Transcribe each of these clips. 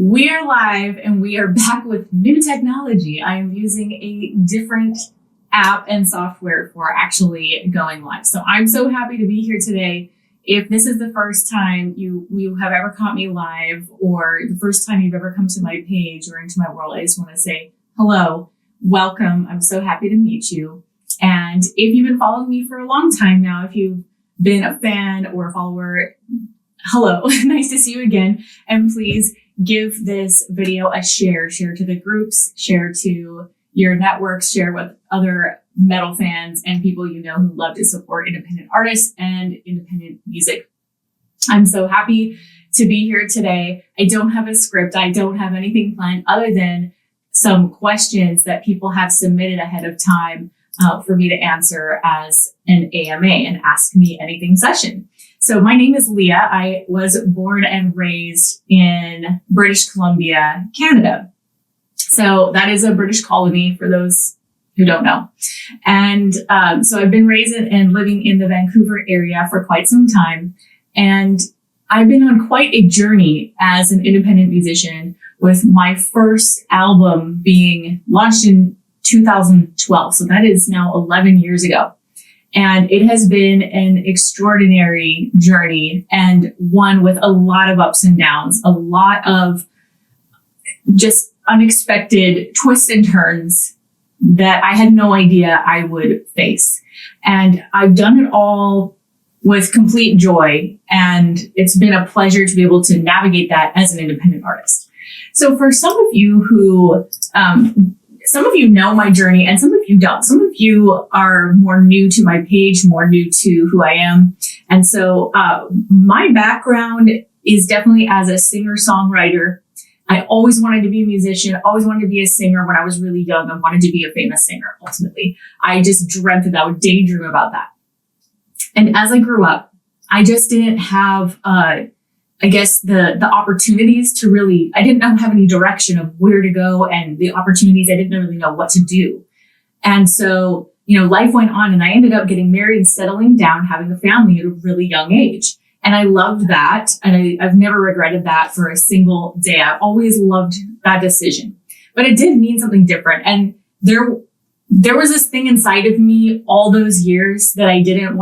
We are live and we are back with new technology. I am using a different app and software for actually going live. So I'm so happy to be here today. If this is the first time you have ever caught me live, or the first time you've ever come to my page or into my world, I just want to say hello, welcome. I'm so happy to meet you. And if you've been following me for a long time now, if you've been a fan or a follower, hello, nice to see you again. And please give this video a share to the groups, share to your networks, share with other metal fans and people you know who love to support independent artists and independent music. I'm so happy to be here today. I don't have a script. I don't have anything planned other than some questions that people have submitted ahead of time for me to answer as an AMA, an Ask Me Anything session. So my name is Leah. I was born and raised in British Columbia, Canada. So that is a British colony for those who don't know. And so I've been raised and living in the Vancouver area for quite some time. And I've been on quite a journey as an independent musician, with my first album being launched in 2012. So that is now 11 years ago. And it has been an extraordinary journey, and one with a lot of ups and downs, a lot of just unexpected twists and turns that I had no idea I would face. And I've done it all with complete joy. And it's been a pleasure to be able to navigate that as an independent artist. So for some of you who, some of you know my journey and some of you don't. Some of you are more new to my page, more new to who I am. And so my background is definitely as a singer-songwriter. I always wanted to be a musician, always wanted to be a singer. When I was really young, I wanted to be a famous singer, ultimately. I just dreamt that I would daydream about that. And as I grew up, I just didn't have I guess the opportunities to really, I didn't have any direction of where to go, and the opportunities, I didn't really know what to do. And so, life went on, and I ended up getting married and settling down, having a family at a really young age. And I loved that. And I've never regretted that for a single day. I've always loved that decision, but it did mean something different. And there was this thing inside of me all those years that I couldn't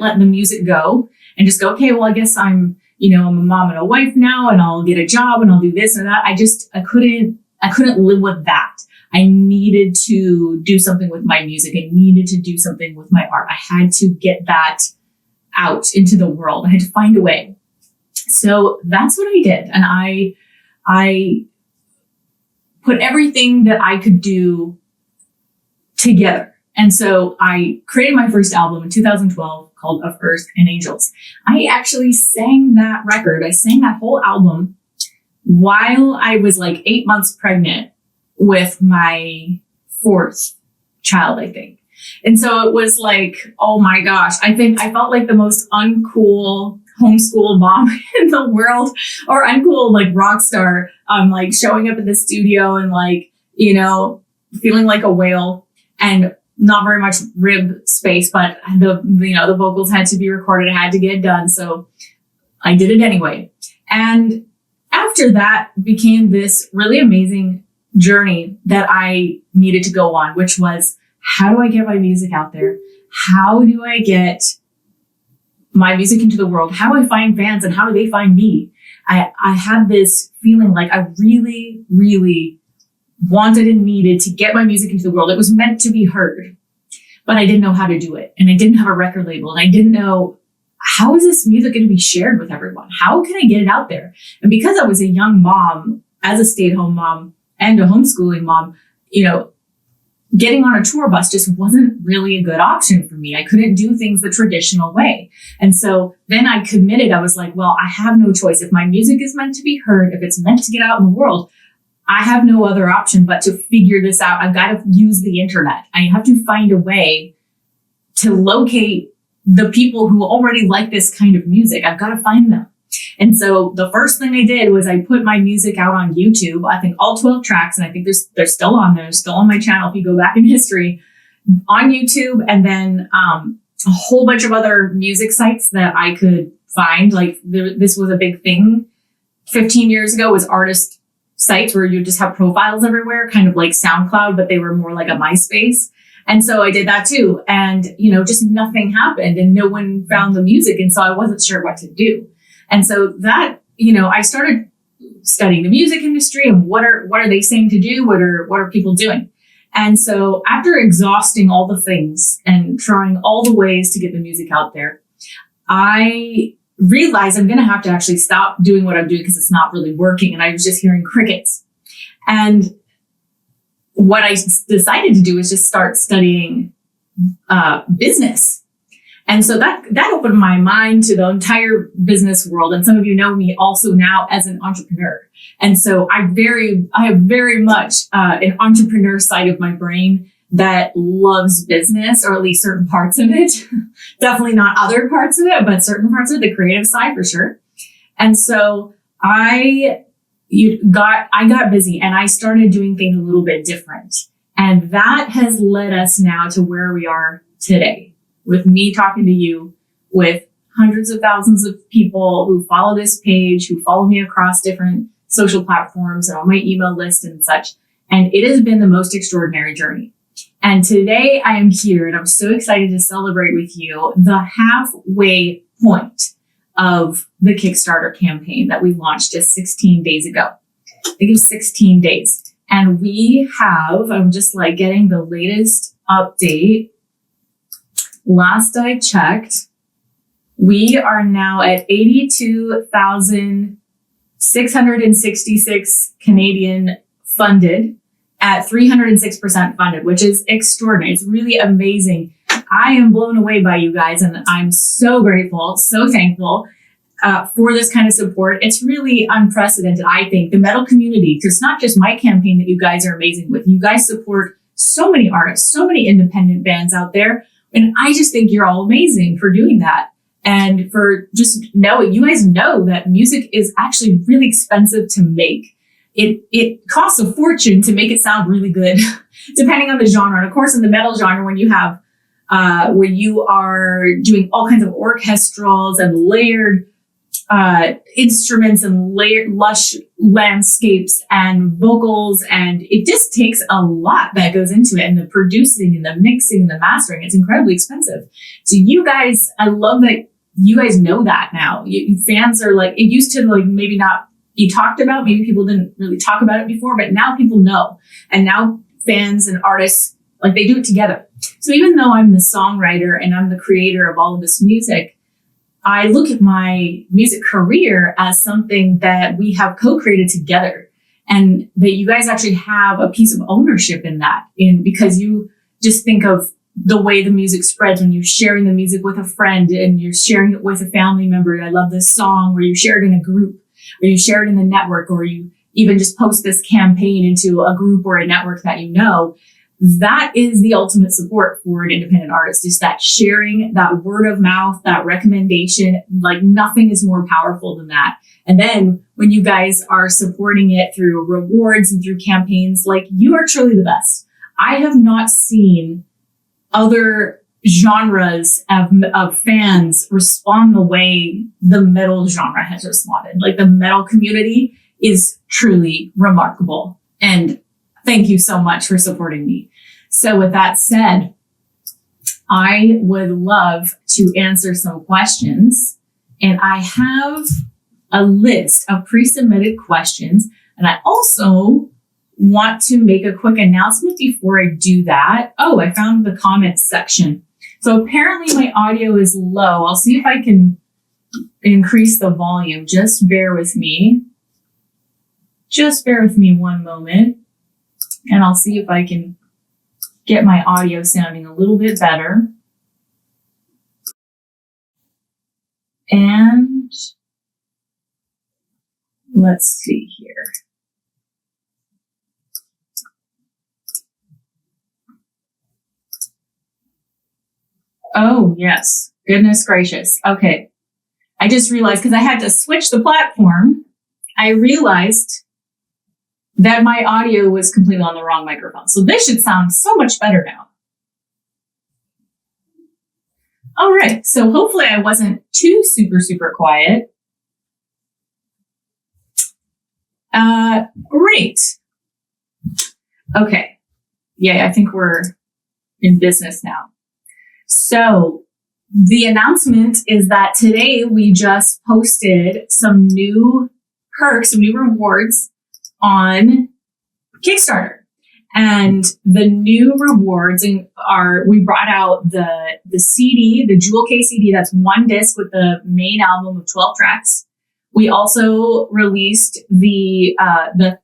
let the music go and just go, okay, well, I guess I'm a mom and a wife now, and I'll get a job and I'll do this and that. I couldn't live with that. I needed to do something with my music. I needed to do something with my art. I had to get that out into the world. I had to find a way. So that's what I did. And I put everything that I could do together. And so I created my first album in 2012 called Of Earth and Angels. I actually sang that record. I sang that whole album while I was like 8 months pregnant with my fourth child, I think. And so it was like, oh my gosh, I felt like the most uncool homeschool mom in the world, or uncool like rock star, like showing up at the studio and like, feeling like a whale, and not very much rib space, but the vocals had to be recorded. I had to get it done. So I did it anyway. And after that became this really amazing journey that I needed to go on, which was, how do I get my music out there? How do I get my music into the world? How do I find fans, and how do they find me? I had this feeling like I really, really wanted and needed to get my music into the world. It was meant to be heard, but I didn't know how to do it. And I didn't have a record label, and I didn't know, how is this music going to be shared with everyone? How can I get it out there? And because I was a young mom, as a stay-at-home mom and a homeschooling mom, getting on a tour bus just wasn't really a good option for me. I couldn't do things the traditional way. And so then I committed. I was like, well, I have no choice. If my music is meant to be heard, if it's meant to get out in the world, I have no other option but to figure this out. I've got to use the internet. I have to find a way to locate the people who already like this kind of music. I've got to find them. And so the first thing I did was I put my music out on YouTube. I think all 12 tracks, and I think they're still on there, still on my channel if you go back in history, on YouTube. And then a whole bunch of other music sites that I could find. Like this was a big thing 15 years ago was artist sites where you just have profiles everywhere, kind of like SoundCloud, but they were more like a MySpace. And so I did that too. And, just nothing happened and no one found the music. And so I wasn't sure what to do. And so that, I started studying the music industry and what are they saying to do? What are people doing? And so after exhausting all the things and trying all the ways to get the music out there, I realized I'm going to have to actually stop doing what I'm doing because it's not really working. And I was just hearing crickets. And what I decided to do is just start studying business. And so that opened my mind to the entire business world. And some of you know me also now as an entrepreneur. And so I have very much an entrepreneur side of my brain that loves business, or at least certain parts of it. Definitely not other parts of it, but certain parts of it, the creative side for sure. And so I got busy and I started doing things a little bit different. And that has led us now to where we are today, with me talking to you, with hundreds of thousands of people who follow this page, who follow me across different social platforms and on my email list and such. And it has been the most extraordinary journey. And today I am here and I'm so excited to celebrate with you the halfway point of the Kickstarter campaign that we launched just 16 days ago. I think it was 16 days. And I'm just like getting the latest update. Last I checked, we are now at 82,666 Canadian funded at 306% funded, which is extraordinary. It's really amazing. I am blown away by you guys, and I'm so grateful, so thankful for this kind of support. It's really unprecedented, I think. The metal community, because it's not just my campaign that you guys are amazing with. You guys support so many artists, so many independent bands out there. And I just think you're all amazing for doing that. And for just knowing, you guys know that music is actually really expensive to make. It costs a fortune to make it sound really good, depending on the genre. And of course, in the metal genre, when you are doing all kinds of orchestrals and layered instruments and lush landscapes and vocals, and it just takes a lot that goes into it, and the producing and the mixing and the mastering, it's incredibly expensive. So you guys, I love that you guys know that now. Fans are like, it used to like maybe not be talked about. Maybe people didn't really talk about it before, but now people know. And now fans and artists, like, they do it together. So even though I'm the songwriter and I'm the creator of all of this music, I look at my music career as something that we have co-created together, and that you guys actually have a piece of ownership in that, because you just think of the way the music spreads when you're sharing the music with a friend and you're sharing it with a family member. I love this song, or you share it in a group, or you share it in the network, or you even just post this campaign into a group or a network that you know. That is the ultimate support for an independent artist, is that sharing, that word of mouth, that recommendation. Like, nothing is more powerful than that. And then when you guys are supporting it through rewards and through campaigns, like, you are truly the best. I have not seen other genres of fans respond the way the metal genre has responded. Like, the metal community is truly remarkable. And thank you so much for supporting me. So with that said, I would love to answer some questions. And I have a list of pre-submitted questions. And I also want to make a quick announcement before I do that. Oh, I found the comments section. So apparently my audio is low. I'll see if I can increase the volume. Just bear with me. Just bear with me one moment. And I'll see if I can get my audio sounding a little bit better. And let's see here. Oh, yes. Goodness gracious. Okay. I just realized, because I had to switch the platform, I realized that my audio was completely on the wrong microphone. So this should sound so much better now. All right. So hopefully I wasn't too super quiet. Great. Okay. Yeah, I think we're in business now. So the announcement is that today we just posted some new perks, some new rewards on Kickstarter. And the new rewards are, we brought out the CD, the jewel case CD, that's one disc with the main album of 12 tracks. We also released the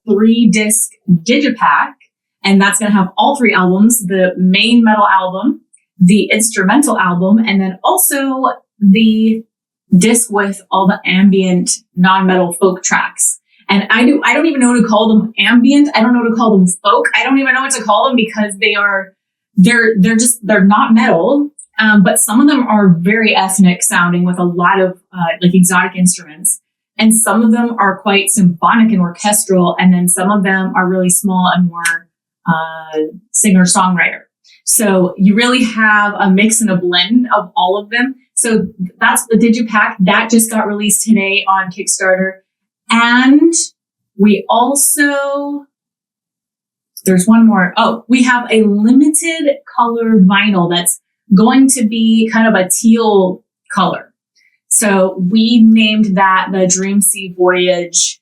3-disc Digipack, and that's going to have all 3 albums, the main metal album, the instrumental album, and then also the disc with all the ambient non-metal folk tracks. And I don't even know what to call them ambient. I don't know what to call them folk. I don't even know what to call them because they're not metal. But some of them are very ethnic sounding with a lot of like exotic instruments. And some of them are quite symphonic and orchestral. And then some of them are really small and more singer-songwriter. So you really have a mix and a blend of all of them. So that's the Digipack. That just got released today on Kickstarter. And we also, there's one more. Oh, we have a limited color vinyl that's going to be kind of a teal color. So we named that the Dream Sea Voyage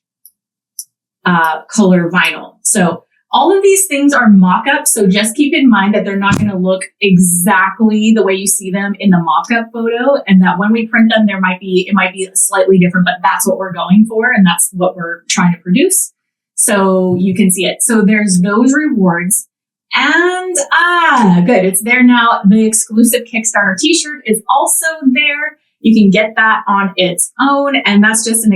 color vinyl. So all of these things are mock-ups, so just keep in mind that they're not going to look exactly the way you see them in the mock-up photo, and that when we print them, it might be slightly different, but that's what we're going for, and that's what we're trying to produce. So you can see it. So there's those rewards, and good, it's there now. The exclusive Kickstarter t-shirt is also there. You can get that on its own, and that's an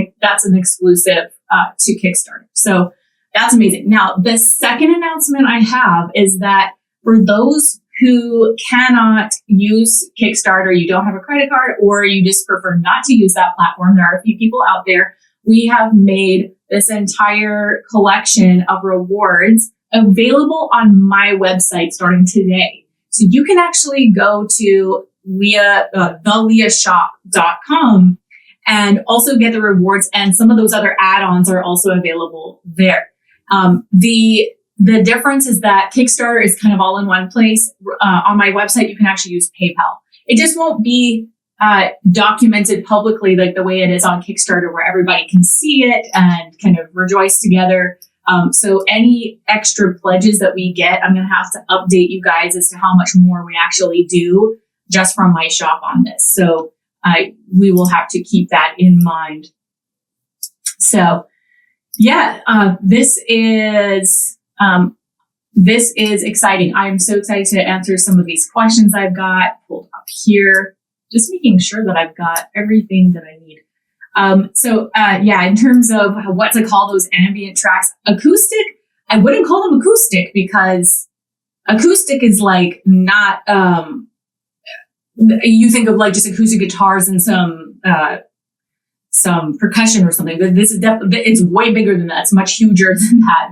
exclusive to Kickstarter. So that's amazing. Now, the second announcement I have is that for those who cannot use Kickstarter, you don't have a credit card, or you just prefer not to use that platform, there are a few people out there, we have made this entire collection of rewards available on my website starting today. So you can actually go to theleahshop.com and also get the rewards, and some of those other add-ons are also available there. The difference is that Kickstarter is kind of all in one place. On my website, you can actually use PayPal. It just won't be documented publicly like the way it is on Kickstarter, where everybody can see it and kind of rejoice together. So any extra pledges that we get, I'm going to have to update you guys as to how much more we actually do just from my shop on this. So we will have to keep that in mind. So yeah, this is exciting. I'm so excited to answer some of these questions I've got pulled up here, just making sure that I've got everything that I need. Yeah, in terms of what to call those ambient tracks, acoustic, I wouldn't call them acoustic because acoustic is like not, you think of like just acoustic guitars and some percussion or something. This is it's way bigger than that. It's much huger than that.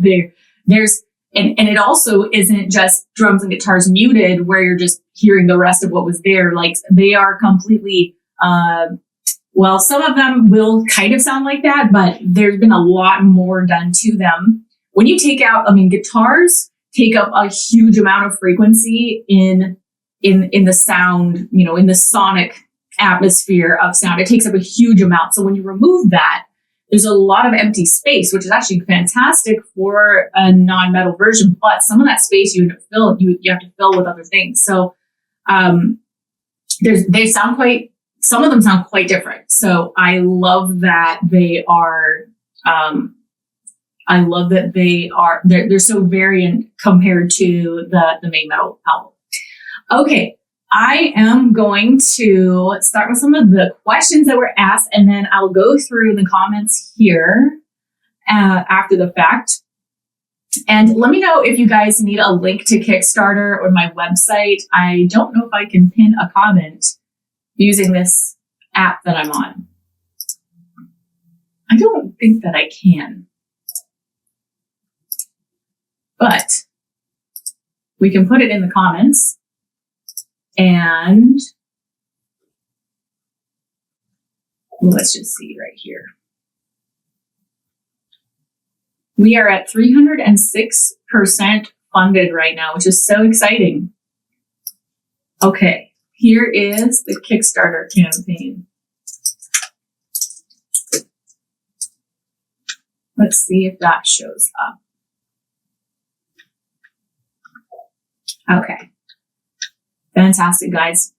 There's it also isn't just drums and guitars muted where you're just hearing the rest of what was there. Like they are completely, well, some of them will kind of sound like that, but there's been a lot more done to them. When you take out, guitars take up a huge amount of frequency in the sound, in the sonic atmosphere of sound. It takes up a huge amount. So when you remove that, there's a lot of empty space, which is actually fantastic for a non-metal version. But some of that space you have to fill with other things. So some of them sound quite different. So I love that they are. They're so variant compared to the main metal album. Okay. I am going to start with some of the questions that were asked, and then I'll go through the comments here after the fact. And let me know if you guys need a link to Kickstarter or my website. I don't know if I can pin a comment using this app that I'm on. I don't think that I can. But we can put it in the comments. And let's just see right here. We are at 306% funded right now, which is so exciting. Okay, here is the Kickstarter campaign. Let's see if that shows up. Okay. Fantastic, guys.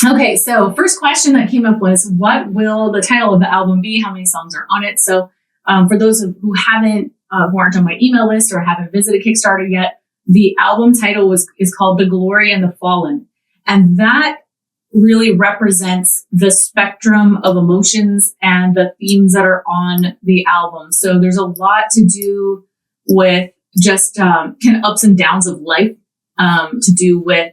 Okay, so first question that came up was, what will the title of the album be? How many songs are on it? So for those who haven't, who aren't on my email list or haven't visited Kickstarter yet, the album title is called The Glory and the Fallen. And that really represents the spectrum of emotions and the themes that are on the album. So there's a lot to do with just kind of ups and downs of life, to do with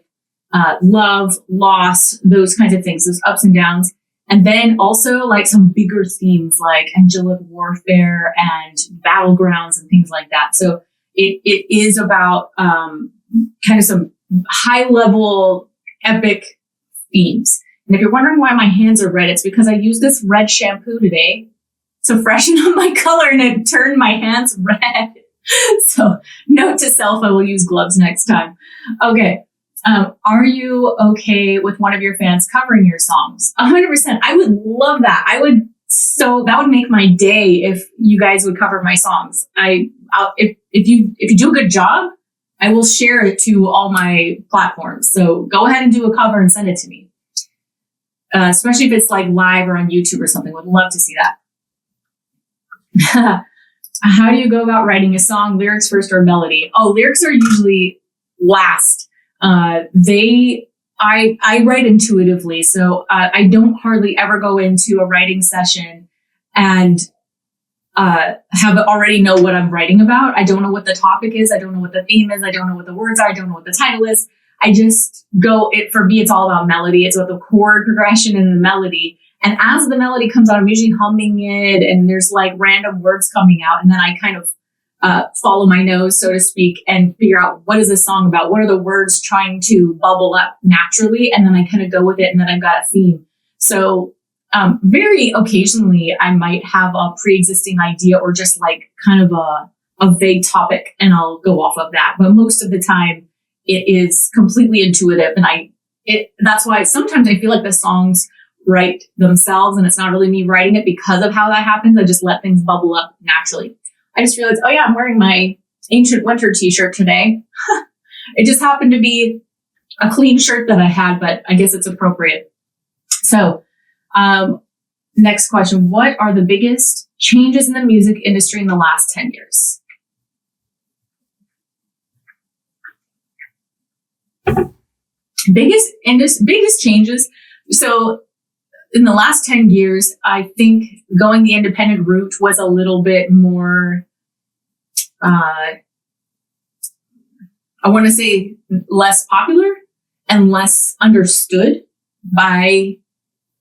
love, loss, those kinds of things, those ups and downs. And then also like some bigger themes like angelic warfare and battlegrounds and things like that. So it is about kind of some high level epic themes. And if you're wondering why my hands are red, it's because I used this red shampoo today to freshen up my color and it turned my hands red. So note to self, I will use gloves next time. Okay. Are you okay with one of your fans covering your songs? 100%. I would love that. That would make my day if you guys would cover my songs. If you do a good job, I will share it to all my platforms. So go ahead and do a cover and send it to me. Especially if it's like live or on YouTube or something. Would love to see that. How do you go about writing a song? Lyrics first or melody? Oh, lyrics are usually last. I write intuitively. So I don't hardly ever go into a writing session and have already know what I'm writing about. I don't know what the topic is. I don't know what the theme is. I don't know what the words are. I don't know what the title is. I just go, for me, it's all about melody. It's about the chord progression and the melody. And as the melody comes out, I'm usually humming it and there's like random words coming out. And then I kind of follow my nose, so to speak, and figure out what is this song about? What are the words trying to bubble up naturally? And then I kind of go with it and then I've got a theme. So very occasionally I might have a pre-existing idea or just like kind of a vague topic and I'll go off of that. But most of the time it is completely intuitive. And that's why sometimes I feel like the songs write themselves and it's not really me writing it because of how that happens. I just let things bubble up naturally. I just realized, oh yeah, I'm wearing my Ancient Winter t-shirt today. It just happened to be a clean shirt that I had, but I guess it's appropriate. So, next question. What are the biggest changes in the music industry in the last 10 years? Biggest changes. So in the last 10 years, I think going the independent route was a little bit more, I want to say less popular and less understood by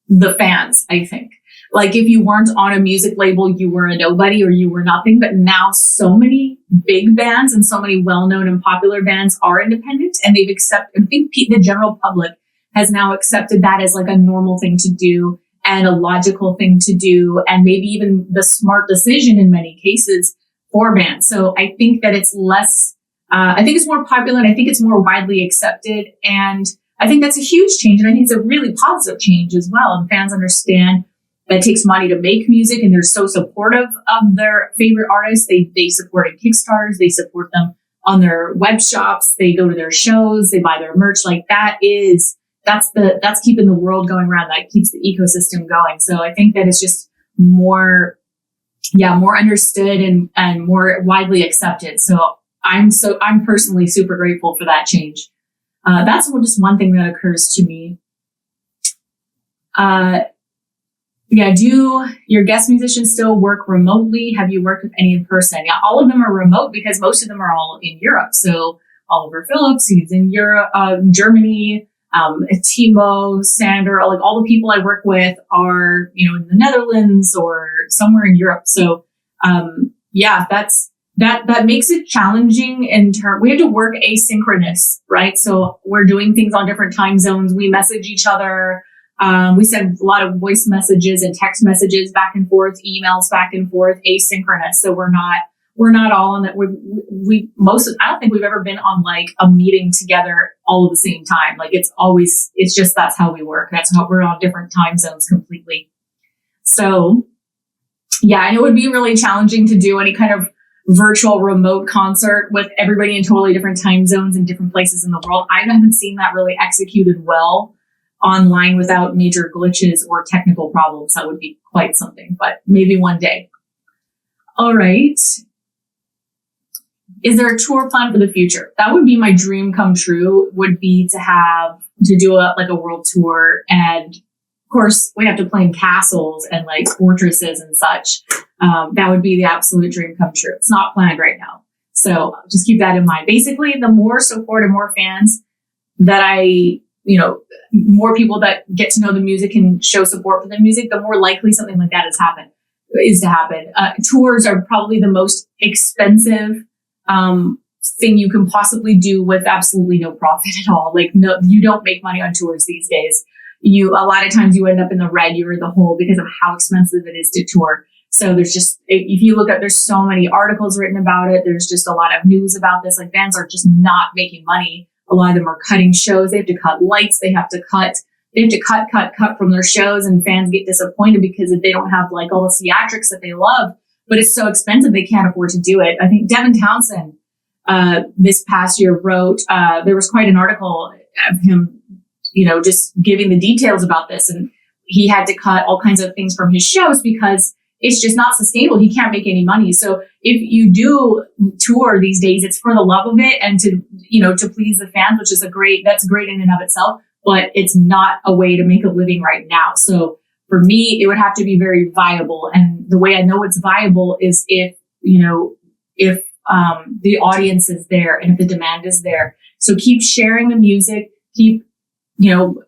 the fans, I think. Like if you weren't on a music label, you were a nobody or you were nothing. But now so many big bands and so many well-known and popular bands are independent and they've accepted, I think the general public has now accepted that as like a normal thing to do and a logical thing to do and maybe even the smart decision in many cases for bands. So I think that it's less, I think it's more popular and I think it's more widely accepted. And I think that's a huge change. And I think it's a really positive change as well. And fans understand that it takes money to make music and they're so supportive of their favorite artists. They support in Kickstarters. They support them on their web shops. They go to their shows. They buy their merch. Like that's keeping the world going around. That keeps the ecosystem going. So I think that it's just more understood and more widely accepted. So I'm personally super grateful for that change. That's just one thing that occurs to me. Do your guest musicians still work remotely? Have you worked with any in person? Yeah, all of them are remote because most of them are all in Europe. So Oliver Phillips, he's in Europe, Germany. Timo, Sander, like all the people I work with are, in the Netherlands or somewhere in Europe. So, that makes it challenging we have to work asynchronous, right? So we're doing things on different time zones. We message each other. We send a lot of voice messages and text messages back and forth, emails back and forth, asynchronous. So we're not we're not all on that. I don't think we've ever been on like a meeting together all at the same time. Like it's just, that's how we work. That's how we're on different time zones completely. So yeah, and it would be really challenging to do any kind of virtual remote concert with everybody in totally different time zones and different places in the world. I haven't seen that really executed well online without major glitches or technical problems. That would be quite something, but maybe one day. All right. Is there a tour plan for the future? That would be my dream come true, would be to do a world tour. And of course we have to play in castles and like fortresses and such. That would be the absolute dream come true. It's not planned right now. So just keep that in mind. Basically, the more support and more fans that more people that get to know the music and show support for the music, the more likely something like that is to happen. Tours are probably the most expensive thing you can possibly do with absolutely no profit at all. Like, no, you don't make money on tours these days. A lot of times you end up in the red, you're in the hole because of how expensive it is to tour. So there's just, if you look at, there's so many articles written about it. There's just a lot of news about this. Like, bands are just not making money. A lot of them are cutting shows. They have to cut lights. They have to cut from their shows, and fans get disappointed because they don't have like all the theatrics that they love, but it's so expensive they can't afford to do it. I think Devin Townsend this past year wrote, there was quite an article of him, just giving the details about this, and he had to cut all kinds of things from his shows because it's just not sustainable. He can't make any money. So if you do tour these days, it's for the love of it and to please the fans, which is that's great in and of itself, but it's not a way to make a living right now. So for me, it would have to be very viable. And the way I know it's viable is if the audience is there and if the demand is there. So keep sharing the music, keep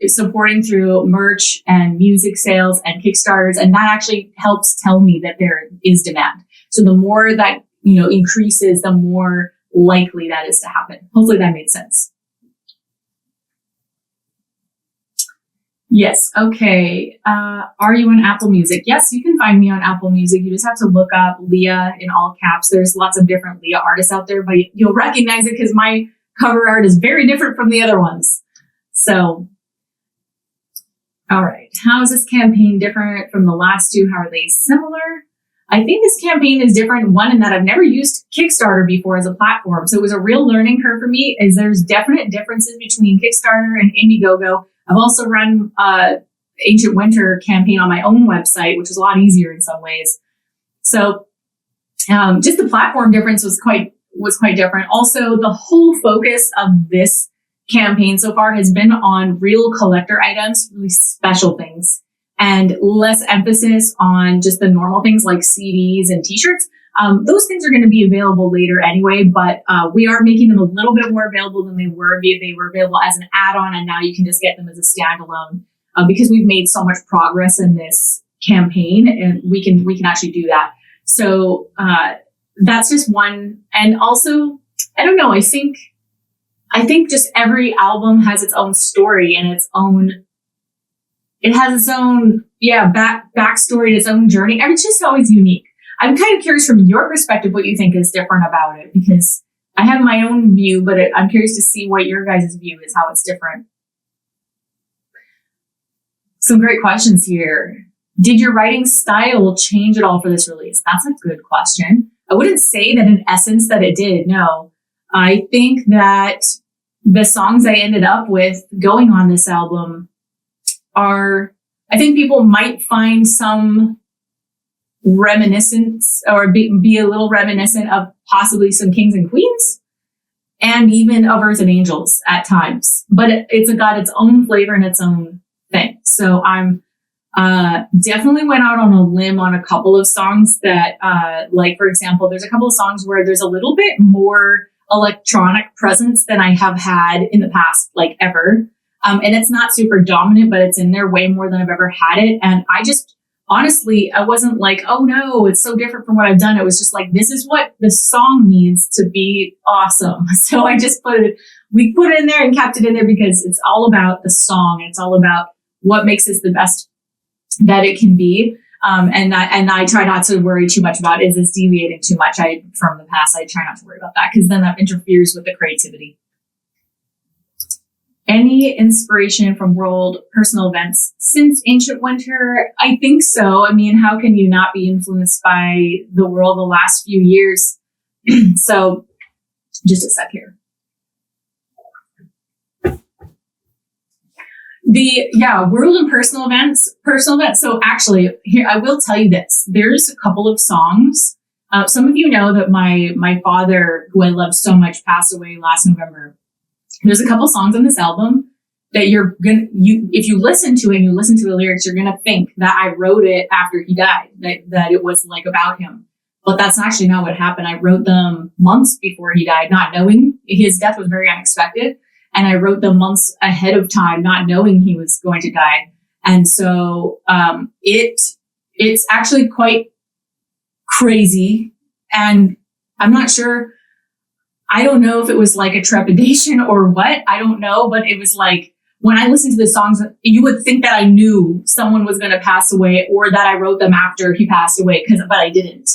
supporting through merch and music sales and Kickstarters. And that actually helps tell me that there is demand. So the more that, increases, the more likely that is to happen. Hopefully that made sense. Yes. Okay. Are you on Apple Music? Yes, you can find me on Apple Music. You just have to look up Leah in all caps. There's lots of different Leah artists out there, but you'll recognize it because my cover art is very different from the other ones. So, all right. How is this campaign different from the last two? How are they similar? I think this campaign is different, one, in that I've never used Kickstarter before as a platform. So it was a real learning curve for me. There's definite differences between Kickstarter and Indiegogo. I've also run Ancient Winter campaign on my own website, which was a lot easier in some ways. So just the platform difference was quite different. Also, the whole focus of this campaign so far has been on real collector items, really special things, and less emphasis on just the normal things like CDs and t-shirts. Those things are going to be available later anyway, but we are making them a little bit more available than they were. They were available as an add-on, and now you can just get them as a standalone because we've made so much progress in this campaign, and we can actually do that. So that's just one. And also, I don't know, I think just every album has its own story and it has its own backstory, its own journey. It's just always unique. I'm kind of curious from your perspective what you think is different about it, because I have my own view, but I'm curious to see what your guys' view is, how it's different. Some great questions here. Did your writing style change at all for this release? That's a good question. I wouldn't say that in essence that it did, no. I think that the songs I ended up with going on this album I think people might find some reminiscence or be a little reminiscent of possibly some Kings and Queens and even of Earth and Angels at times, but it's got its own flavor and its own thing. So I'm definitely went out on a limb on a couple of songs that like, for example, there's a couple of songs where there's a little bit more electronic presence than I have had in the past, like ever. And it's not super dominant, but it's in there way more than I've ever had it. And honestly, I wasn't like, oh no, it's so different from what I've done. It was just like, this is what the song needs to be awesome. So we put it in there and kept it in there because it's all about the song. It's all about what makes this the best that it can be. And I try not to worry too much about, is this deviating too much from the past? I try not to worry about that, because then that interferes with the creativity. Any inspiration from world personal events since Ancient Winter? I think so. I mean, how can you not be influenced by the world the last few years? So just a sec here. World and personal events. So actually, here, I will tell you this. There's a couple of songs. Some of you know that my father, who I love so much, passed away last November. There's a couple songs on this album that if you listen to it and you listen to the lyrics, you're gonna think that I wrote it after he died, that it was like about him. But that's actually not what happened. I wrote them months before he died, not knowing. His death was very unexpected. And I wrote them months ahead of time, not knowing he was going to die. And so it's actually quite crazy. And I'm not sure. I don't know if it was like a trepidation or what. I don't know. But it was like, when I listened to the songs, you would think that I knew someone was going to pass away, or that I wrote them after he passed away, but I didn't.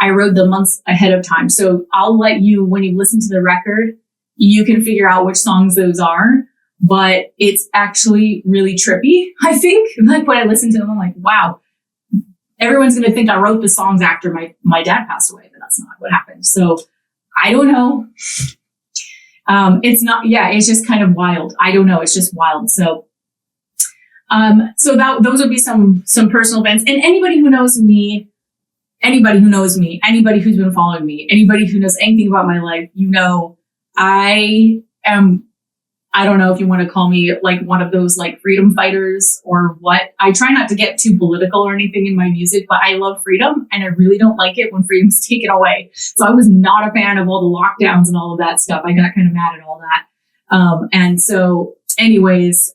I wrote them months ahead of time. So I'll let you, when you listen to the record, you can figure out which songs those are. But it's actually really trippy, I think. Like, when I listen to them, I'm like, wow, everyone's going to think I wrote the songs after my dad passed away, but that's not what happened. So I don't know. It's just kind of wild. I don't know. It's just wild. So those would be some personal events. And anybody who knows me, anybody who's been following me, anybody who knows anything about my life, I don't know if you want to call me like one of those like freedom fighters or what. I try not to get too political or anything in my music, but I love freedom, and I really don't like it when freedom's taken away. So I was not a fan of all the lockdowns and all of that stuff. I got kind of mad at all that. And so anyways,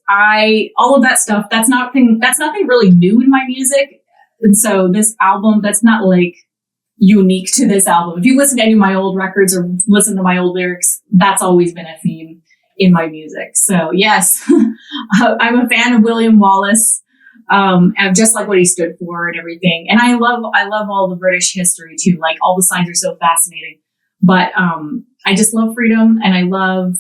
all of that stuff, that's nothing really new in my music. And so this album, that's not like unique to this album. If you listen to any of my old records or listen to my old lyrics, that's always been a theme in my music. So yes, I'm a fan of William Wallace, and just like what he stood for and everything. And I love all the British history too. Like, all the signs are so fascinating. But I just love freedom, and I love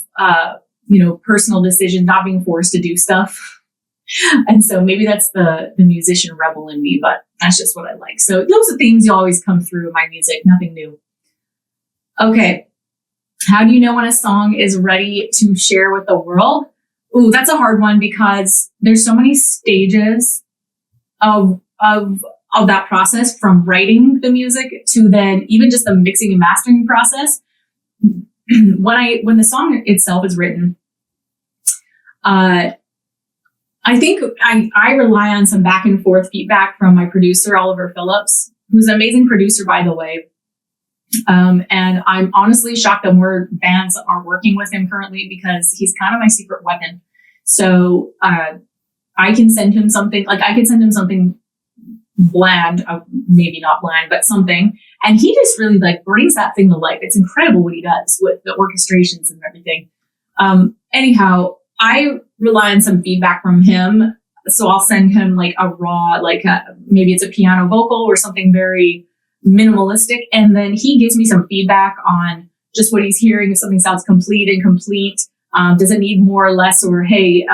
personal decision, not being forced to do stuff. And so maybe that's the musician rebel in me, but that's just what I like. So those are things you always come through in my music, nothing new. Okay. How do you know when a song is ready to share with the world? Ooh, that's a hard one, because there's so many stages of that process, from writing the music to then even just the mixing and mastering process. When the song itself is written, I think I rely on some back and forth feedback from my producer, Oliver Phillips, who's an amazing producer, by the way. And I'm honestly shocked that more bands are working with him currently, because he's kind of my secret weapon. So, I can send him something, bland, maybe not bland, but something. And he just really brings that thing to life. It's incredible what he does with the orchestrations and everything. Anyhow, I rely on some feedback from him. So I'll send him a raw, maybe it's a piano vocal or something very minimalistic. And then he gives me some feedback on just what he's hearing. If something sounds incomplete, does it need more or less, or, hey,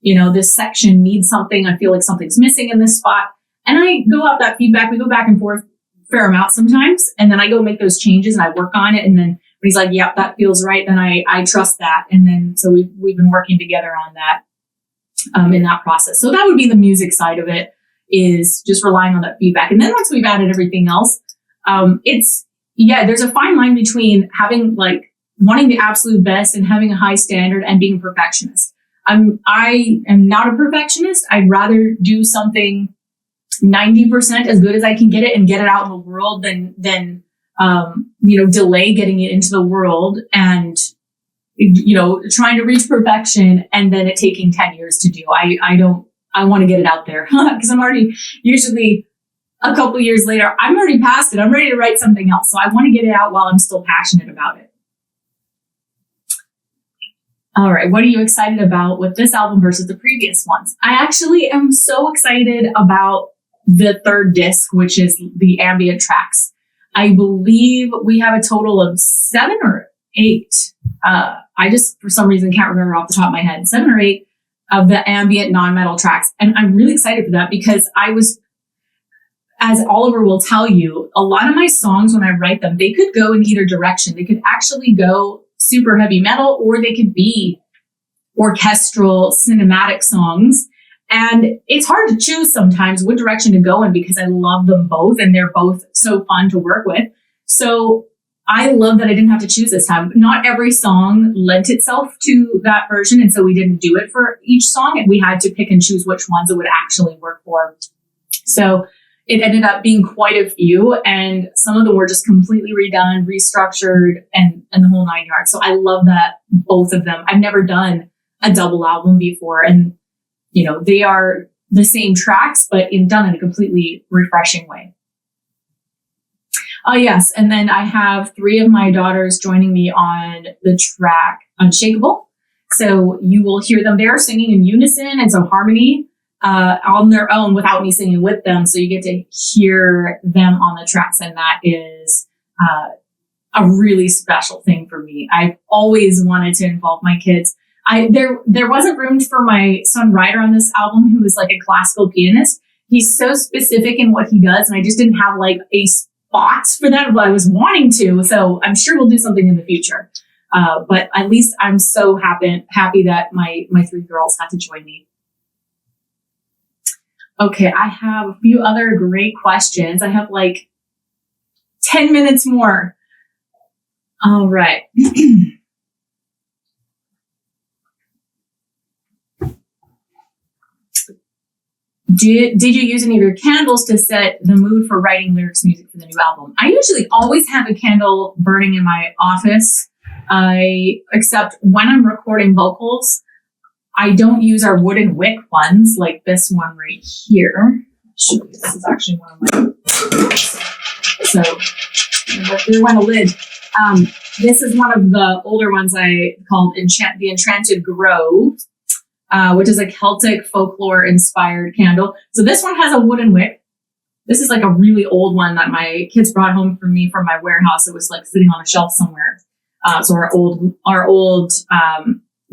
this section needs something. I feel like something's missing in this spot. And I go out that feedback. We go back and forth a fair amount sometimes. And then I go make those changes and I work on it. And then when he's like, yeah, that feels right, then I trust that. And then, so we've been working together on that, in that process. So that would be the music side of it, is just relying on that feedback. And then once we've added everything else, there's a fine line between having wanting the absolute best and having a high standard and being a perfectionist. I am not a perfectionist. I'd rather do something 90% as good as I can get it and get it out in the world than delay getting it into the world and, trying to reach perfection and then it taking 10 years to do. I want to get it out there because I'm already, usually a couple years later, I'm already past it. I'm ready to write something else. So I want to get it out while I'm still passionate about it. All right. What are you excited about with this album versus the previous ones? I actually am so excited about the third disc, which is the ambient tracks. I believe we have a total of 7 or 8. I just, for some reason, can't remember off the top of my head, 7 or 8 of the ambient non-metal tracks. And I'm really excited for that because as Oliver will tell you, a lot of my songs, when I write them, they could go in either direction. They could actually go super heavy metal, or they could be orchestral, cinematic songs. And it's hard to choose sometimes what direction to go in because I love them both and they're both so fun to work with. So I love that I didn't have to choose this time. Not every song lent itself to that version. And so we didn't do it for each song. And we had to pick and choose which ones it would actually work for. So it ended up being quite a few. And some of them were just completely redone, restructured, and the whole 9 yards. So I love that both of them. I've never done a double album before. And they are the same tracks, but done in a completely refreshing way. Oh, yes. And then I have 3 of my daughters joining me on the track Unshakable. So you will hear them there singing in unison and some harmony on their own without me singing with them. So you get to hear them on the tracks. And that is a really special thing for me. I've always wanted to involve my kids. There wasn't room for my son Ryder on this album, who is like a classical pianist. He's so specific in what he does, and I just didn't have like a spot for that, but I was wanting to. So I'm sure we'll do something in the future. But at least I'm so happy that my 3 girls had to join me. Okay, I have a few other great questions. I have like 10 minutes more. All right. Did you use any of your candles to set the mood for writing lyrics music for the new album? I usually always have a candle burning in my office, except when I'm recording vocals. I don't use our wooden wick ones like this one right here. This is actually one of my... So, there went a lid. This is one of the older ones I called the Enchanted Grove. Which is a Celtic folklore inspired candle. So this one has a wooden wick. This is like a really old one that my kids brought home for me from my warehouse. It was like sitting on a shelf somewhere. So our old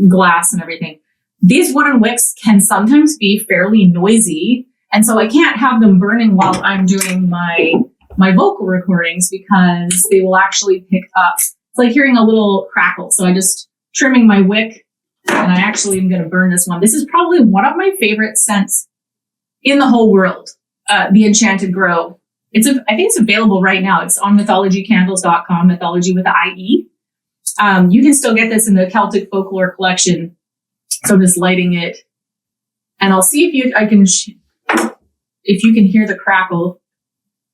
glass and everything. These wooden wicks can sometimes be fairly noisy. And so I can't have them burning while I'm doing my vocal recordings because they will actually pick up. It's like hearing a little crackle. So I just trimming my wick. And I actually am going to burn this one. This is probably one of my favorite scents in the whole world, the Enchanted Grove. I think it's available right now. It's on mythologycandles.com, mythology with an IE. You can still get this in the Celtic Folklore Collection. So I'm just lighting it. And I'll see if you can hear the crackle.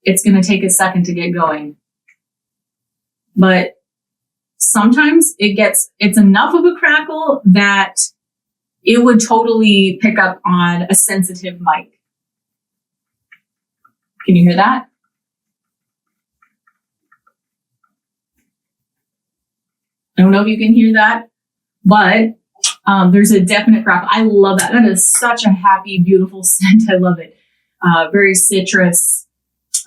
It's going to take a second to get going. But sometimes it's enough of a crackle that it would totally pick up on a sensitive mic. Can you hear that? I don't know if you can hear that, but there's a definite crackle. I love that. That is such a happy, beautiful scent. I love it. Very citrus.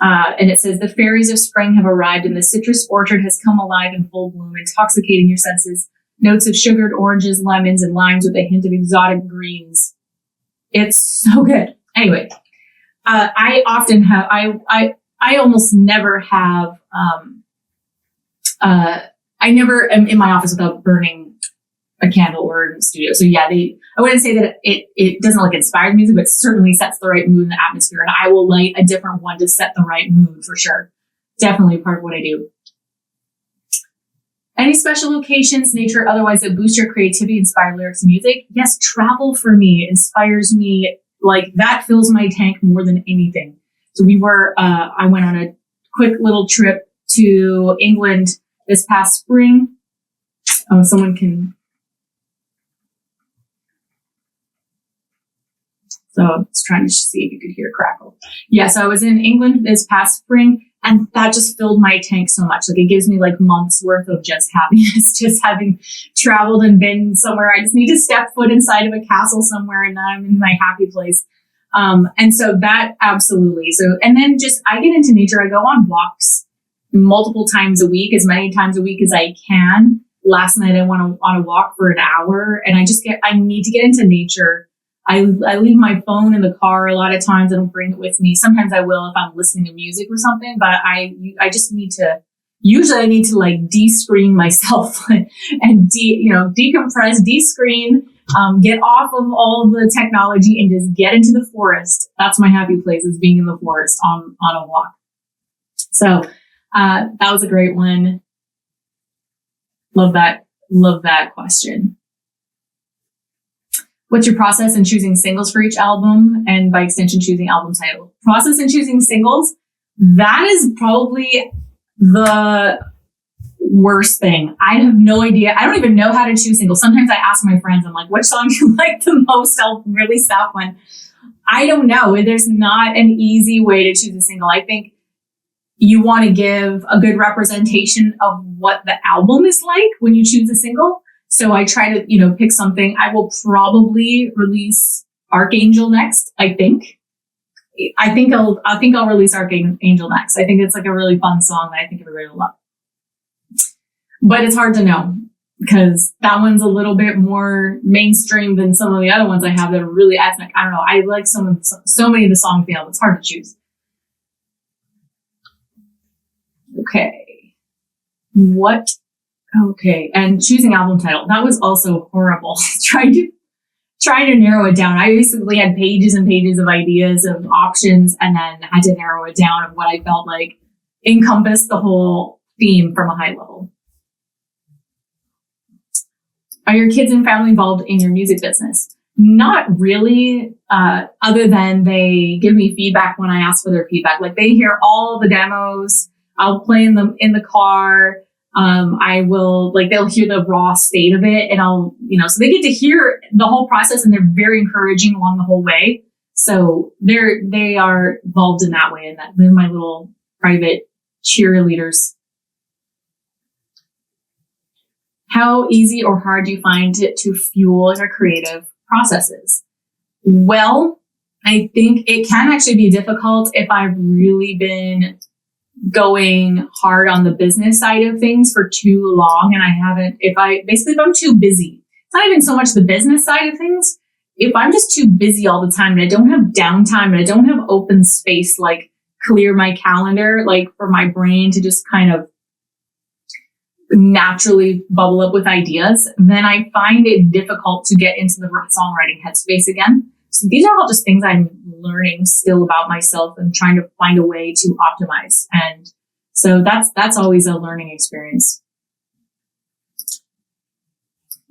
And it says, the fairies of spring have arrived and the citrus orchard has come alive in full bloom, intoxicating your senses. Notes of sugared oranges, lemons, and limes with a hint of exotic greens. It's so good. Anyway, I often have, I almost never have, I never am in my office without burning a candle or in the studio. So yeah, I wouldn't say that it doesn't like inspire music, but it certainly sets the right mood in the atmosphere. And I will light a different one to set the right mood for sure. Definitely part of what I do. Any special locations, nature, otherwise that boost your creativity, inspire lyrics and music? Yes, travel for me inspires me. Like that fills my tank more than anything. So I went on a quick little trip to England this past spring. So I was trying to see if you could hear crackle. Yeah, so I was in England this past spring, and that just filled my tank so much. Like it gives me like months worth of just happiness, just having traveled and been somewhere. I just need to step foot inside of a castle somewhere, and then I'm in my happy place. And so that absolutely. So, and then just, I get into nature. I go on walks multiple times a week, as many times a week as I can. Last night I went on a walk for an hour, and I need to get into nature. I leave my phone in the car a lot of times. I don't bring it with me. Sometimes I will if I'm listening to music or something, but I just need to, usually I need to like de-screen myself and decompress, de-screen, get off of all the technology and just get into the forest. That's my happy place, is being in the forest on a walk. So, that was a great one. Love that question. What's your process in choosing singles for each album, and by extension choosing album title? Process in choosing singles, that is probably the worst thing. I have no idea. I don't even know how to choose singles. Sometimes I ask my friends, I'm like, which song do you like the most? I'll release that one. I don't know. There's not an easy way to choose a single. I think you want to give a good representation of what the album is like when you choose a single. So I try to, pick something. I will probably release Archangel next. I think I'll release Archangel next. I think it's like a really fun song that I think everybody will love. But it's hard to know, because that one's a little bit more mainstream than some of the other ones I have that are really ethnic. I don't know. I like so many of the songs on the album. It's hard to choose. Okay. Okay. And choosing album title. That was also horrible. trying to narrow it down. I basically had pages and pages of ideas of options, and then had to narrow it down of what I felt like encompassed the whole theme from a high level. Are your kids and family involved in your music business? Not really, other than they give me feedback when I ask for their feedback. Like, they hear all the demos. I'll play them in the car. They'll hear the raw state of it, and so they get to hear the whole process, and they're very encouraging along the whole way. So they are involved in that way, and that they're my little private cheerleaders. How easy or hard do you find it to fuel your creative processes? Well, I think it can actually be difficult if I've really been going hard on the business side of things for too long, and if I'm too busy. It's not even so much the business side of things. If I'm just too busy all the time, and I don't have downtime, and I don't have open space, like clear my calendar, like for my brain to just kind of naturally bubble up with ideas, then I find it difficult to get into the songwriting headspace again. So these are all just things I'm learning still about myself and trying to find a way to optimize. And so that's always a learning experience.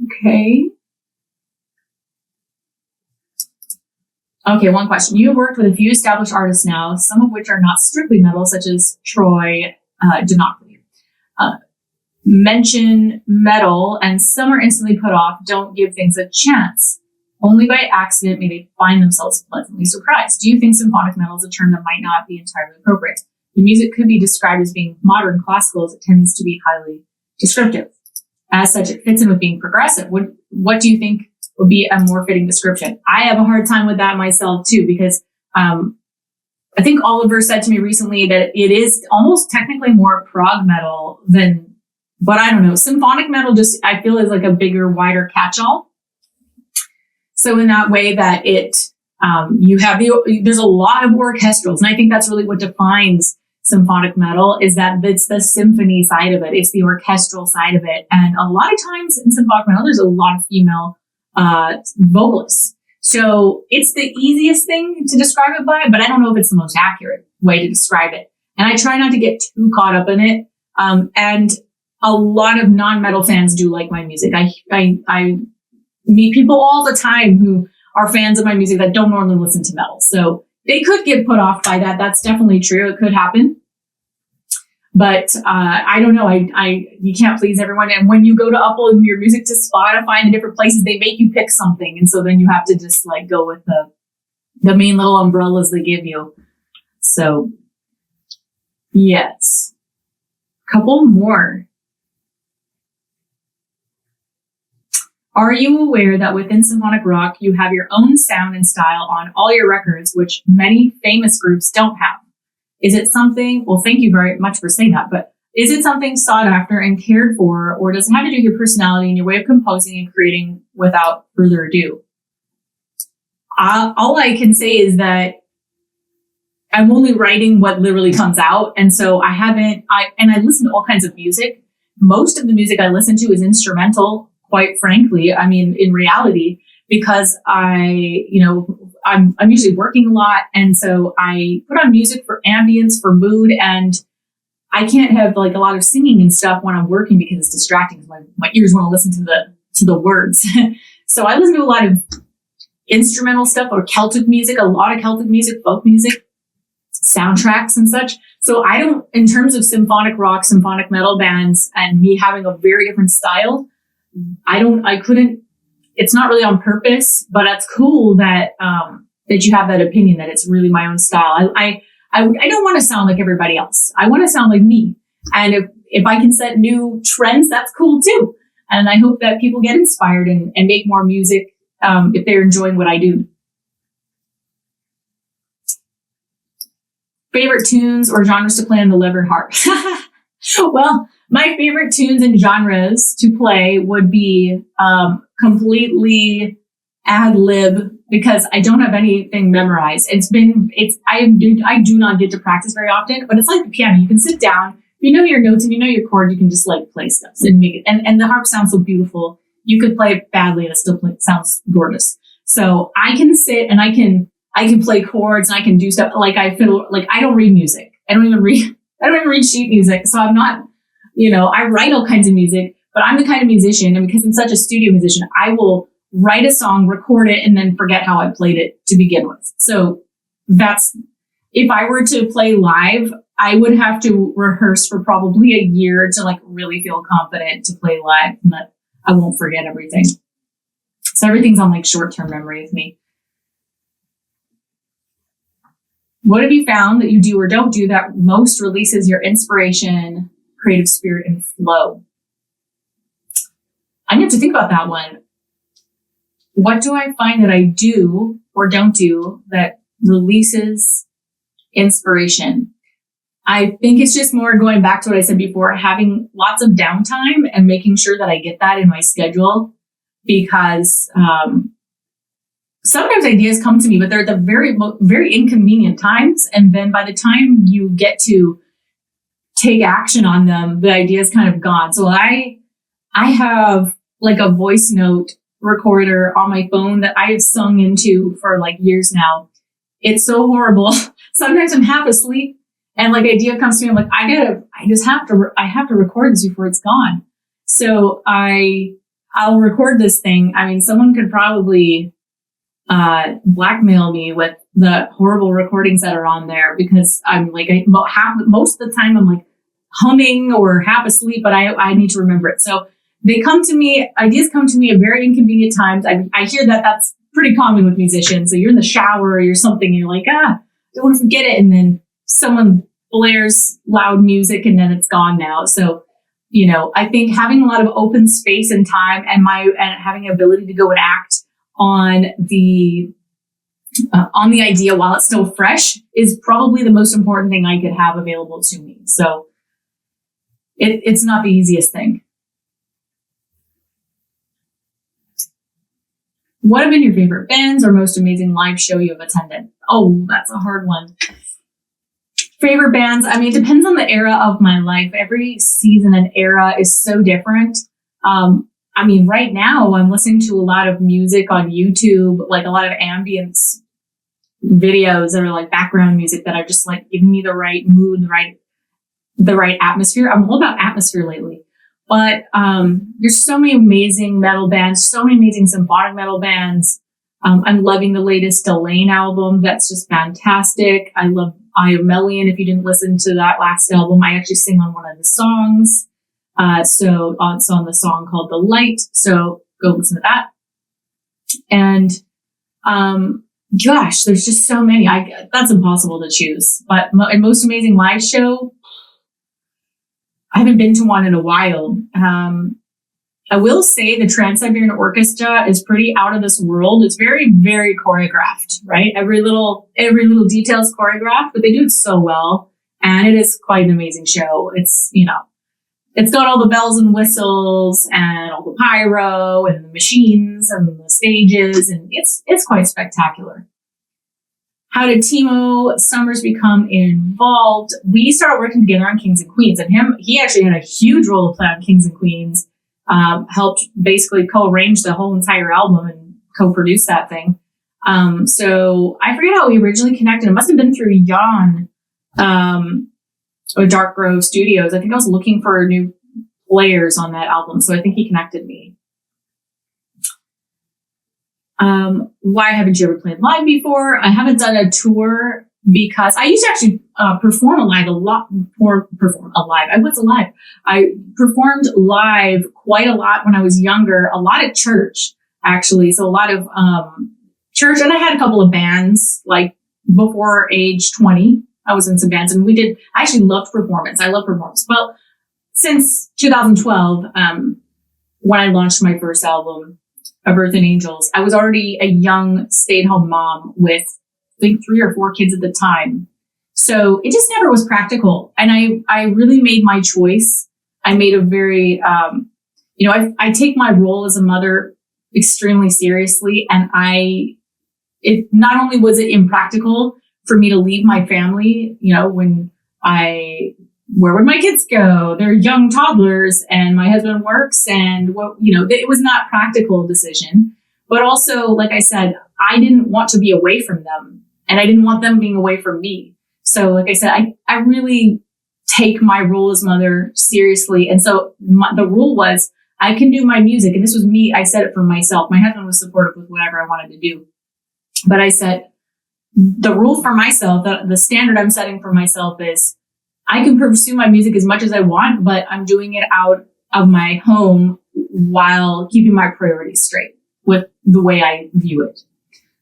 Okay. Okay, one question. You have worked with a few established artists now, some of which are not strictly metal, such as Troy, Denockley. Mention metal, and some are instantly put off, don't give things a chance. Only by accident may they find themselves pleasantly surprised. Do you think symphonic metal is a term that might not be entirely appropriate? The music could be described as being modern classical, as it tends to be highly descriptive. As such, it fits in with being progressive. What do you think would be a more fitting description? I have a hard time with that myself too, because I think Oliver said to me recently that it is almost technically more prog metal than, but I don't know. Symphonic metal just, I feel, is like a bigger, wider catch-all. So in that way that there's a lot of orchestrals, and I think that's really what defines symphonic metal, is that it's the symphony side of it. It's the orchestral side of it. And a lot of times in symphonic metal, there's a lot of female vocalists. So it's the easiest thing to describe it by, but I don't know if it's the most accurate way to describe it. And I try not to get too caught up in it. And a lot of non-metal fans do like my music. I meet people all the time who are fans of my music that don't normally listen to metal. So they could get put off by that. That's definitely true. It could happen. But I don't know. You can't please everyone. And when you go to upload your music to Spotify and different places, they make you pick something. And so then you have to just like go with the main little umbrellas they give you. So yes. Couple more. Are you aware that within symphonic rock, you have your own sound and style on all your records, which many famous groups don't have? Is it something, well, thank you very much for saying that, but is it something sought after and cared for, or does it have to do with your personality and your way of composing and creating without further ado? All I can say is that I'm only writing what literally comes out. And so I listen to all kinds of music. Most of the music I listen to is instrumental, quite frankly. I mean, in reality, because I'm usually working a lot. And so I put on music for ambience, for mood, and I can't have like a lot of singing and stuff when I'm working because it's distracting because my ears want to listen to the words. So I listen to a lot of instrumental stuff or Celtic music, a lot of Celtic music, folk music, soundtracks and such. So I don't, in terms of symphonic rock, symphonic metal bands and me having a very different style, it's not really on purpose, but that's cool that you have that opinion that it's really my own style. I don't want to sound like everybody else. I want to sound like me. And if I can set new trends, that's cool too. And I hope that people get inspired and make more music if they're enjoying what I do. Favorite tunes or genres to play on the liver harp? Well, my favorite tunes and genres to play would be completely ad lib because I don't have anything memorized. I do not get to practice very often, but it's like the piano. You can sit down, you know your notes and you know your chords, you can just like play stuff and make it. And the harp sounds so beautiful. You could play it badly and it still sounds gorgeous. So I can sit and I can play chords and I can do stuff like I fiddle. Like I don't read music. I don't even read sheet music. So I'm not, I write all kinds of music, but I'm the kind of musician, and because I'm such a studio musician, I will write a song, record it, and then forget how I played it to begin with. So if I were to play live, I would have to rehearse for probably a year to like really feel confident to play live and that I won't forget everything. So everything's on like short-term memory with me. What have you found that you do or don't do that most releases your inspiration, creative spirit, and flow? I have to think about that one. What do I find that I do or don't do that releases inspiration? I think it's just more going back to what I said before, having lots of downtime and making sure that I get that in my schedule, because sometimes ideas come to me, but they're at the very, very inconvenient times. And then by the time you get to take action on them, the idea is kind of gone. So I have like a voice note recorder on my phone that I have sung into for like years now. It's so horrible. Sometimes I'm half asleep and like idea comes to me. I'm like, I have to record this before it's gone. So I'll record this thing. I mean, someone could probably blackmail me with the horrible recordings that are on there because I'm like, most of the time I'm like humming or half asleep, but I need to remember it. So ideas come to me at very inconvenient times. I hear that that's pretty common with musicians. So you're in the shower or you're something, and you're like, don't want to forget it. And then someone blares loud music and then it's gone now. So, I think having a lot of open space and time and having ability to go and act on the idea while it's still fresh is probably the most important thing I could have available to me. So it's not the easiest thing. What have been your favorite bands or most amazing live show you have attended? Oh, that's a hard one. Favorite bands. I mean, it depends on the era of my life. Every season and era is so different. I mean, right now I'm listening to a lot of music on YouTube, like a lot of ambience videos that are like background music that are just like giving me the right mood, the right atmosphere. I'm all about atmosphere lately. But there's so many amazing metal bands, so many amazing symphonic metal bands. I'm loving the latest Delane album. That's just fantastic. I love I Am Melian. If you didn't listen to that last album, I actually sing on one of the songs. So it's on the song called The Light. So go listen to that. And gosh, there's just so many. That's impossible to choose. But most amazing live show, I haven't been to one in a while. I will say the Trans-Siberian Orchestra is pretty out of this world. It's very, very choreographed, right? Every little detail is choreographed, but they do it so well. And it is quite an amazing show. It's, it's got all the bells and whistles and all the pyro and the machines and the stages. And it's quite spectacular. How did Timo Summers become involved? We started working together on Kings and Queens, and he actually had a huge role to play on Kings and Queens. Helped basically co-arrange the whole entire album and co-produce that thing. So I forget how we originally connected. It must have been through Jan, or Dark Grove Studios. I think I was looking for new players on that album, so I think he connected me. Why haven't you ever played live before? I haven't done a tour because I used to actually perform alive a lot. What's alive? I performed live quite a lot when I was younger. A lot at church, actually. So a lot of church, and I had a couple of bands. Like before age 20, I was in some bands, and I actually loved performance. I love performance. Well, since 2012, when I launched my first album, Of Earth and Angels, I was already a young stay-at-home mom with, I think, 3 or 4 kids at the time. So it just never was practical. And I really made my choice. I made a very, I take my role as a mother extremely seriously. And it not only was it impractical for me to leave my family, where would my kids go? They're young toddlers and my husband works, and it was not a practical decision. But also, like I said, I didn't want to be away from them, and I didn't want them being away from me. So like I said, I really take my role as mother seriously. And so the rule was I can do my music. And this was me. I said it for myself. My husband was supportive with whatever I wanted to do. But I said, the rule for myself, the standard I'm setting for myself is I can pursue my music as much as I want, but I'm doing it out of my home while keeping my priorities straight with the way I view it.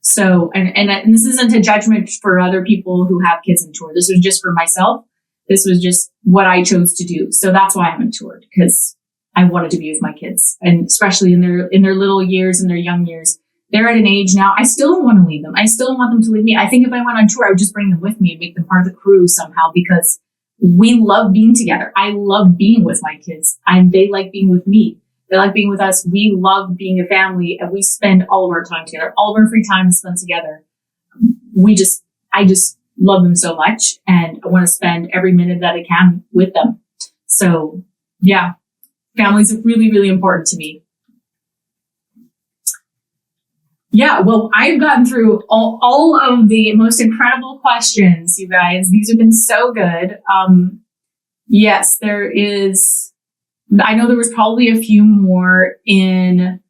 So, and this isn't a judgment for other people who have kids and tour. This was just for myself. This was just what I chose to do. So that's why I haven't toured, because I wanted to be with my kids, and especially in their little years and their young years. They're at an age now, I still don't want to leave them. I still want them to leave me. I think if I went on tour, I would just bring them with me and make them part of the crew somehow, because we love being together. I love being with my kids, and they like being with me. They like being with us. We love being a family, and we spend all of our time together. All of our free time is spent together. I just love them so much, and I want to spend every minute that I can with them. So yeah, families are really, really important to me. Yeah, well, I've gotten through all of the most incredible questions, you guys. These have been so good. Yes, there is. I know there was probably a few more in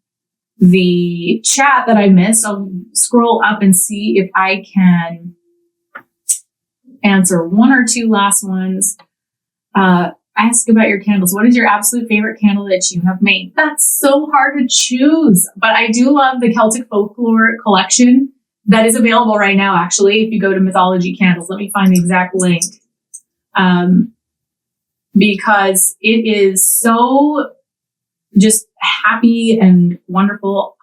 the chat that I missed. I'll scroll up and see if I can answer one or two last ones. Ask about your candles. What is your absolute favorite candle that you have made? That's so hard to choose, but I do love the Celtic Folklore collection that is available right now. Actually, if you go to Mythology Candles, let me find the exact link. Because it is so just happy and wonderful.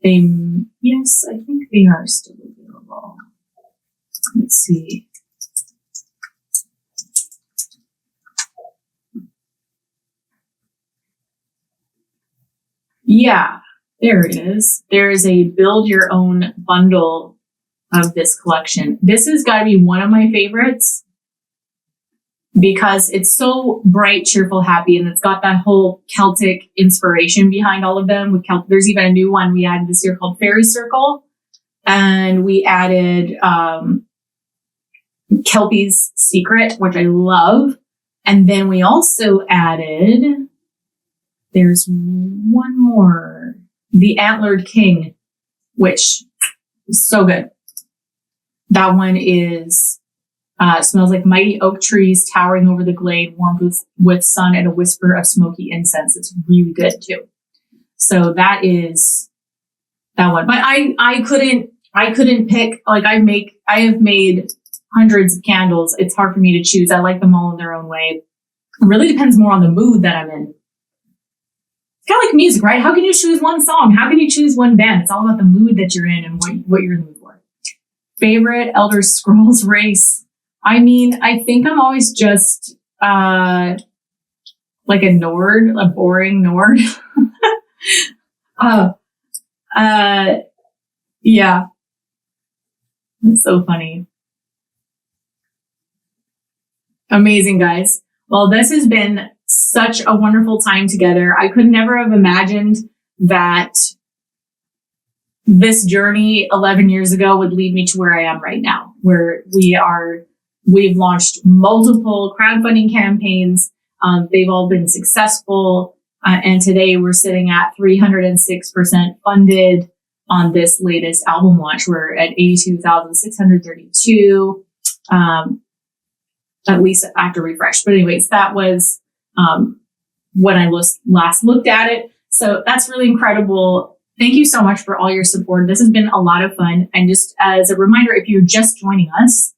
Yes, I think they are still available. Let's see. Yeah, there it is. There is a build your own bundle of this collection. This has got to be one of my favorites because it's so bright, cheerful, happy, and it's got that whole Celtic inspiration behind all of them. With there's even a new one we added this year called Fairy Circle, and we added Kelpie's Secret, which I love, and then we also added. There's one more, the Antlered King, which is so good. That one is smells like mighty oak trees towering over the glade, warmed with sun and a whisper of smoky incense. It's really good too. So that is that one. But I couldn't pick. Like I have made hundreds of candles. It's hard for me to choose. I like them all in their own way. It really depends more on the mood that I'm in. kind of like music, right? How can you choose one song? How can you choose one band? It's all about the mood that you're in and what you're in the mood for. Favorite Elder Scrolls race? I mean, I think I'm always just like a Nord, a boring Nord. Yeah, it's so funny. Amazing, guys. Well, this has been such a wonderful time together. I could never have imagined that this journey 11 years ago would lead me to where I am right now, where we've launched multiple crowdfunding campaigns. They've all been successful. And today we're sitting at 306% funded on this latest album launch. We're at 82,632. At least after refresh. But anyways, that was when I last looked at it. So that's really incredible. Thank you so much for all your support. This has been a lot of fun. And just as a reminder, if you're just joining us,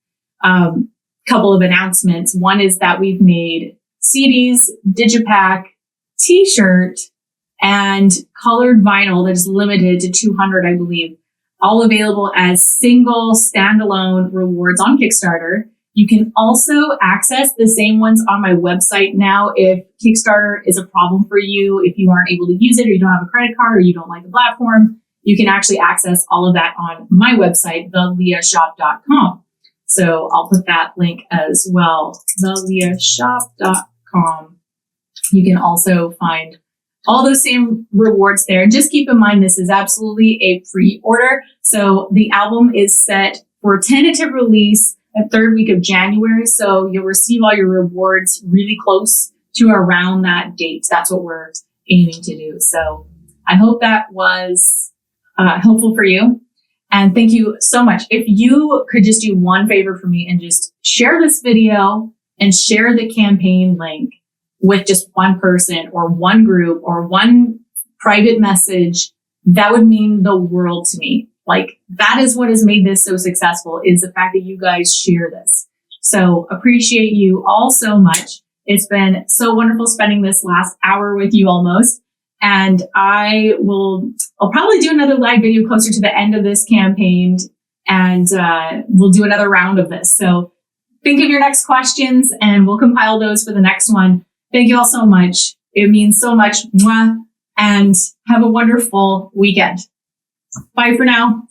couple of announcements. One is that we've made CDs, Digipack, T-shirt, and colored vinyl that is limited to 200, I believe, all available as single standalone rewards on Kickstarter. You can also access the same ones on my website now if Kickstarter is a problem for you, if you aren't able to use it or you don't have a credit card or you don't like the platform. You can actually access all of that on my website, theleahshop.com. So I'll put that link as well, theleahshop.com. You can also find all those same rewards there. Just keep in mind, this is absolutely a pre-order. So the album is set for tentative release the third week of January. So you'll receive all your rewards really close to around that date. That's what we're aiming to do. So I hope that was helpful for you. And thank you so much. If you could just do one favor for me and just share this video and share the campaign link with just one person or one group or one private message, that would mean the world to me. Like, that is what has made this so successful, is the fact that you guys share this. So appreciate you all so much. It's been so wonderful spending this last hour with you almost. And I'll probably do another live video closer to the end of this campaign, and we'll do another round of this. So think of your next questions and we'll compile those for the next one. Thank you all so much. It means so much. Mwah. And have a wonderful weekend. Bye for now.